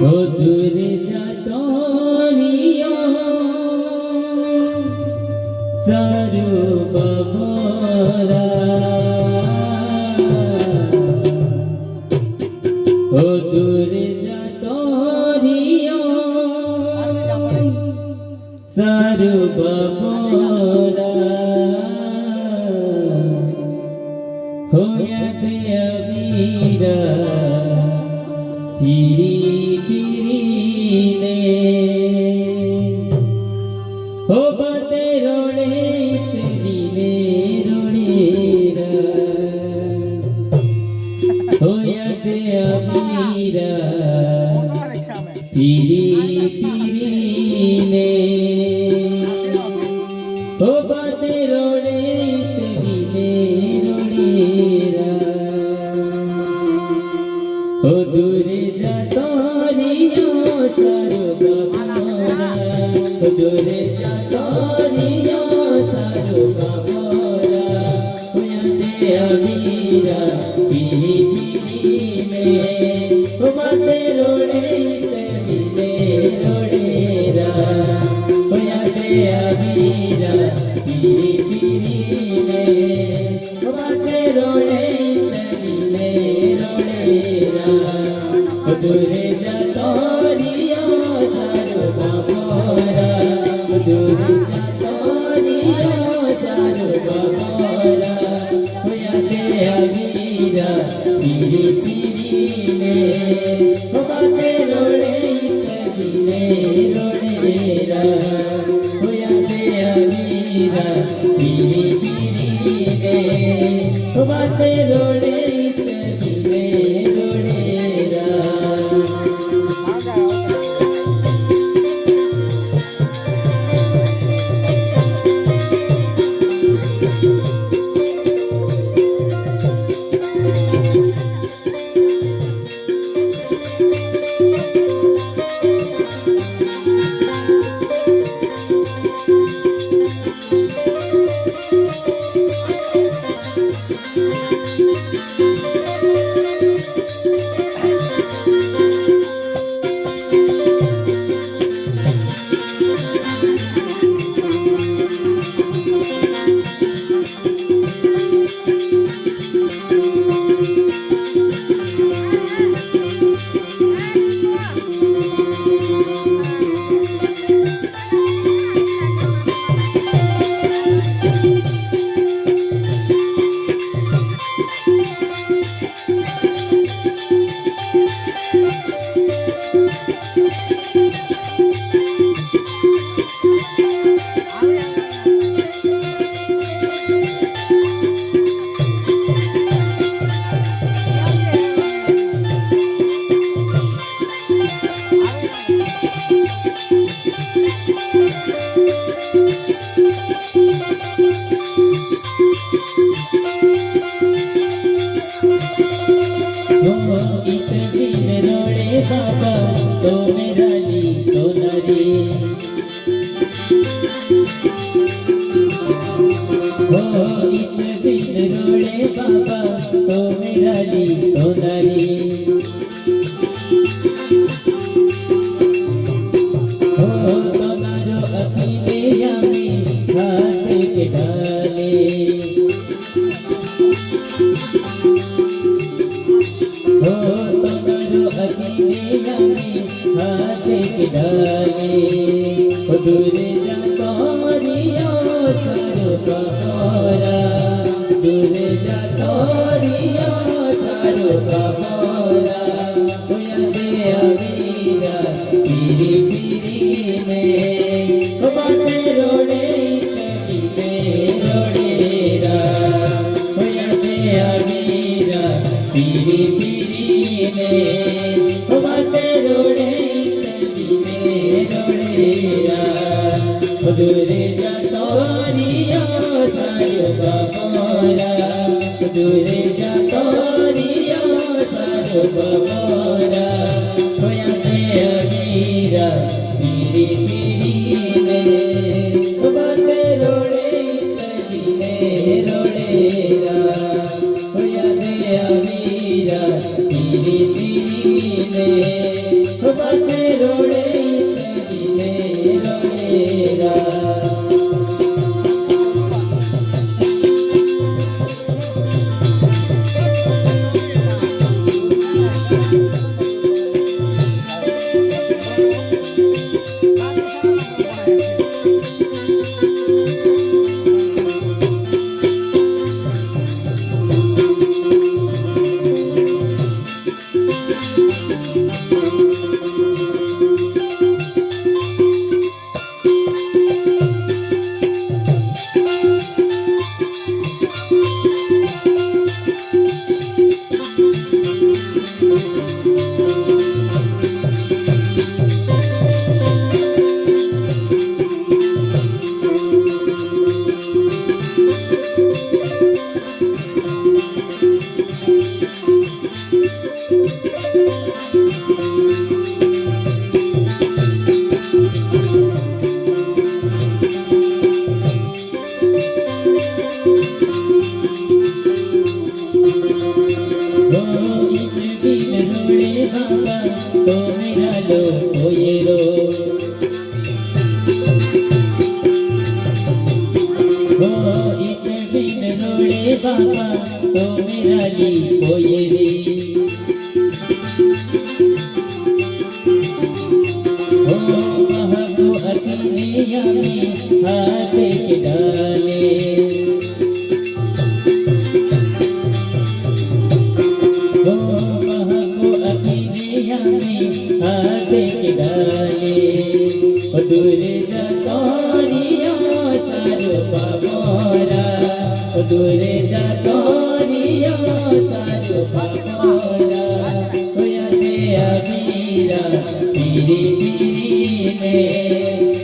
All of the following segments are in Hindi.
ও দূরে যাতরিয়া সারু বাবরা ও দূরে যাতরিয়া সারু বাবরা होया दया वीरा फिरी फिरी ने हो बाते रोड़े तेरी ने रोड़ेरा होया दया वीरा फिरी फिरी ने हो बाते रोड़े तेरी ने ओ दूरे जातरिया सारो बाबरा ओ दूरे जातरिया सारो बाबरा होया दे अमीरा पीरी पीरी में ओ बाते रोड़े तेरे रोड़ेरा होया दे अमीरा पीरी पीरी में ओ बाते रोड़े दूरे जातरिया सारो बाबरा दूरे जातरिया सारो बाबरा होया दे अमीरा पीरी पीरी में बाते रोड़े कबीले रोड़ेरा होया दे अमीरा पीरी पीरी में बाते रोड़े कबीले रोड़ेरा बाबा तो मेरा ली तो नरी हो इतने दिन रोड़े बाबा तो मेरा ली तो नरी हो तो नारो अखिले यामी हाथ के डाले हो तो नारो अखिले यामी हाथ के डाले ओ दूरे जातरिया सारो बाबरा दूरे जातरिया सारो बाबरा होया दे अमीरा पीरी पीरी में ओ बाते रोड़े कबीले रोड़ेरा होया दे अमीरा पीरी पीरी में ओ बाते रोड़े कबीले रोड़ेरा ओ दूरे जातरिया सारो बाबरा दूरे जातरिया सारो बाबरा होया दे अमीरा पीरी पीरी में बाते रोड़े कबीले रोड़ेरा होया दे अमीरा कोयरी ओ महबू अकेलिया में हाथ के डाले ओ महबू अकेलिया में हाथ के डाले ओ दूर जातोरिया सारो बाबोरा ओ दूर जातोरिया सारो बाबोरा ओ यादे अमीरा पीरी पीरी में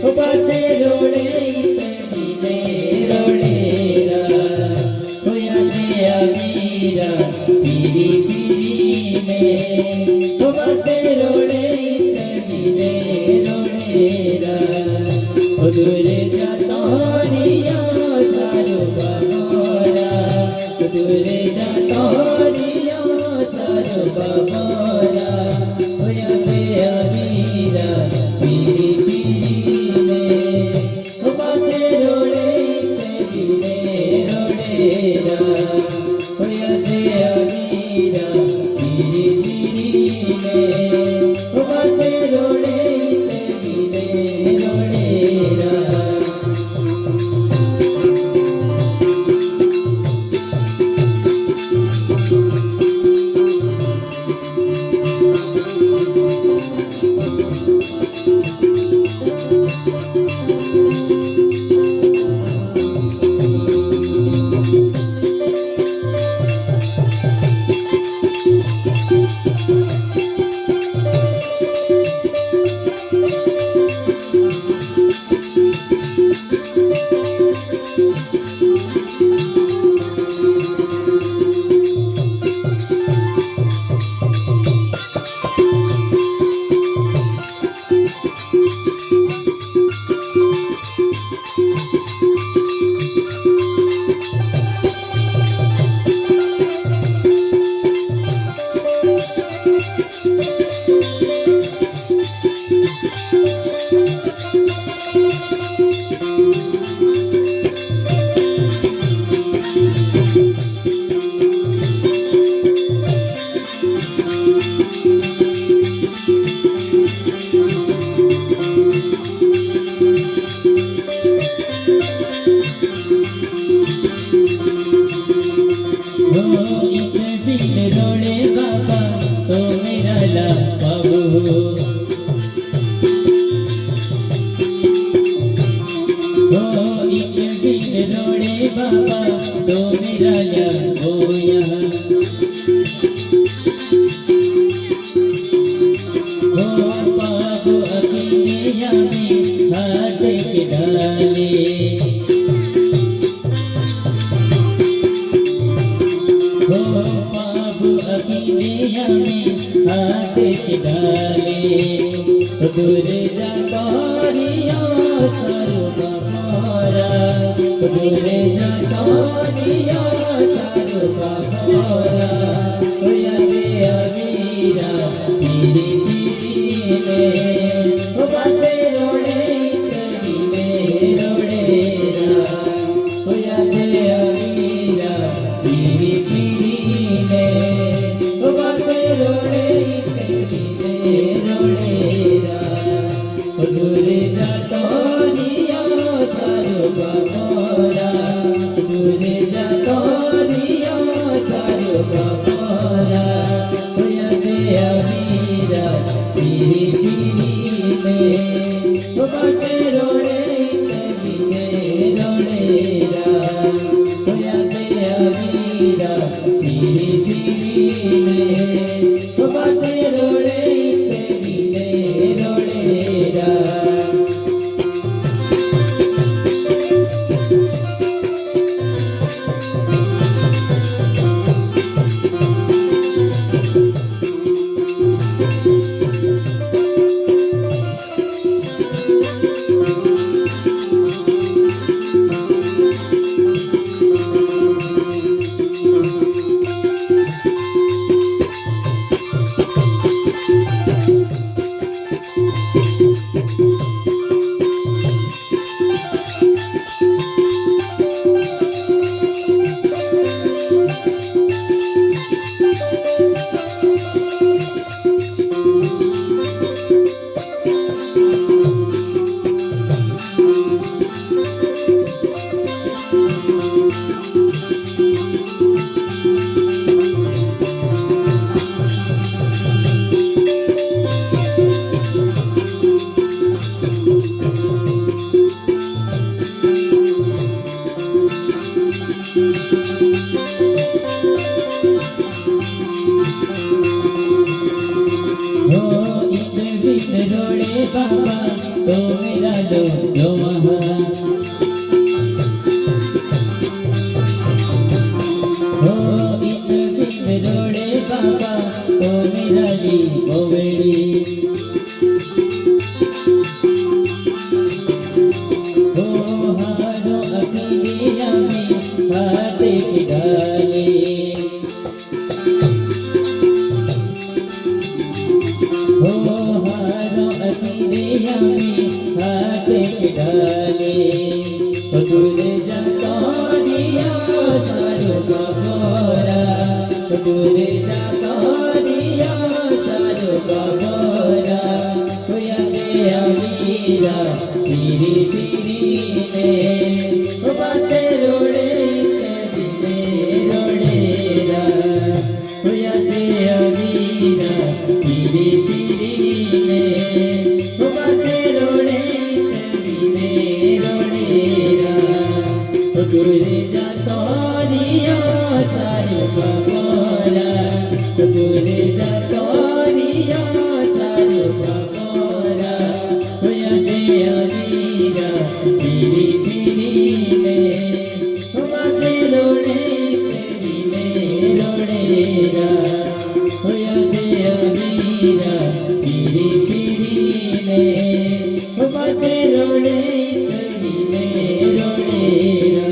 ओ बाते रोड़े इतने रोड़ेरा ओ यादे अमीरा पीरी पीरी में ओ बाते रोड़े इतने रोड़ेरा ओ दूर जातोरिया सारो बाबोरा ओ दूर जातोरिया सारो बाबोरा ओ यादे अमीरा पीरी पीरी में ओ बाते रोड़े इतने रोड़ेरा ओ यादे अमीरा पीरी पीरी में ओ बाते रोड़े इतने रोड़ेरा एक दिन रोड़े बाबा तो मेरा ला बाबू एक दिन रोड़े बाबा तो मेरा ला बोया बाबू अकेलिया में हाथ के डाले बाबू अकेलिया में हाथ के डाले दूर जातोरिया सारो बाबोरा दूर जातोरिया सारो बाबोरा ओ यादे अमीरा पीरी पीरी में ओ बाते रोड़े इतने रोड़ेरा ओ यादे अमीरा पीरी पीरी में ओ बाते रोड़े इतने रोड़ेरा ओ दूर जातोरिया सारो बाबोरा दूर जातोरिया सारो बाबोरा। मोगड़ी हो हारो अखिलिया में हाथे की डाली हो हारो अखिलिया में हाथे की डाली दूर जाता दिया सारो बाबोरा दूर जाता दिया सारो बाबोरा होया रे अमीरा पीरी पीरी में बातें रोड़े दिने रोड़ेरा होया रे अमीरा पीरी पीरी में बातें रोड़े दिने रोड़ेरा दूर जाता दिया सारो बाबोरा दूर जाता दिया सारो बाबोरा होया रे अमीरा पीरी पीरी में बातें रोड़े दिने रोड़ेरा होया रे अमीरा पीरी पीरी में बातें रोड़े दिने रोड़ेरा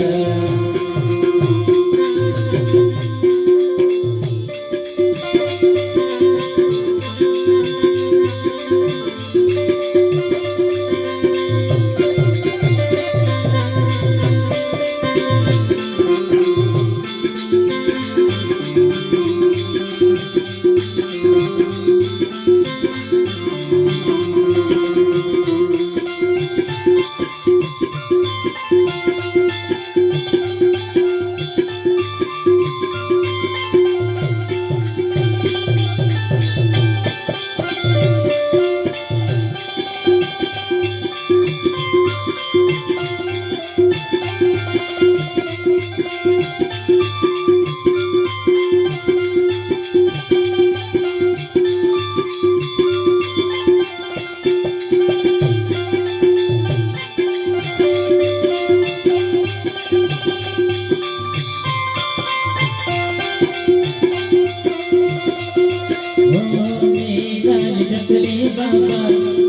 बाबा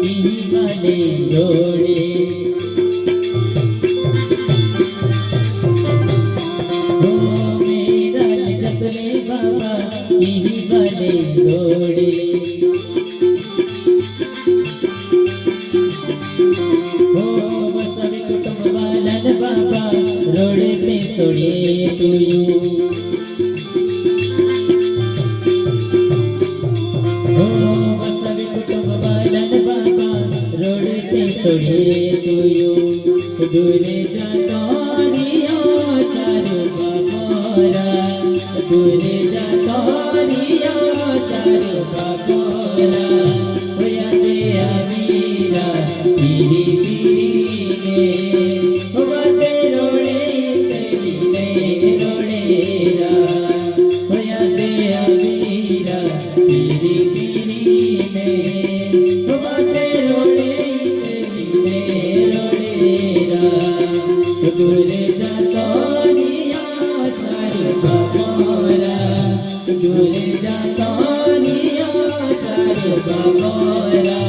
यही वाले जोड़े हो मेरा जतले बाबा यही वाले जोड़े हो बसर कुटुंब वालन बाबा रोड पे सोड़े तुयू सोड़े तुयू दूर जाता दिया सारो बाबोरा दूर जाता दिया सारो बाबोरा होया रे अमीरा पीरी पीरी में बातें रोड़े दिने रोड़ेरा होया रे अमीरा पीरी पीरी में बातें रोड़े दूर जाता दिया सारो बाबोरा दूर जाता दिया सारो बाबोरा